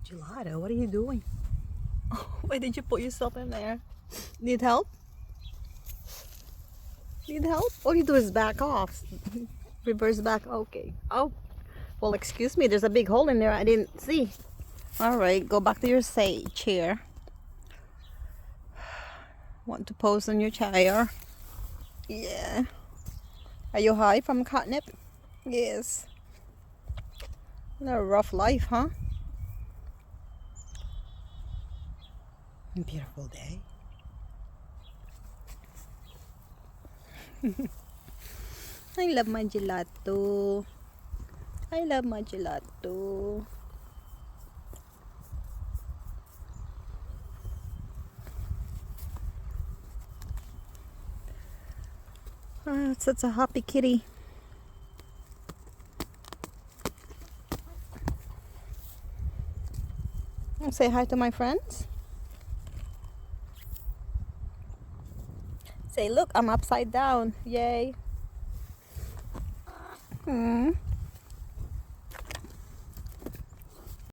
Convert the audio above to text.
Gelato, what are you doing? Why did you put yourself in there? Need help? Need help? All you do is back off. Reverse back. Okay. Oh, well, excuse me. There's a big hole in there. I didn't see. All right, go back to your chair. Want to pose on your chair? Yeah. Are you high from catnip? Yes. What a rough life, huh? Beautiful day. I love my gelato. I love my gelato. Ah, it's such a happy kitty. Say hi to my friends. Say, look, I'm upside down. Yay. Hmm.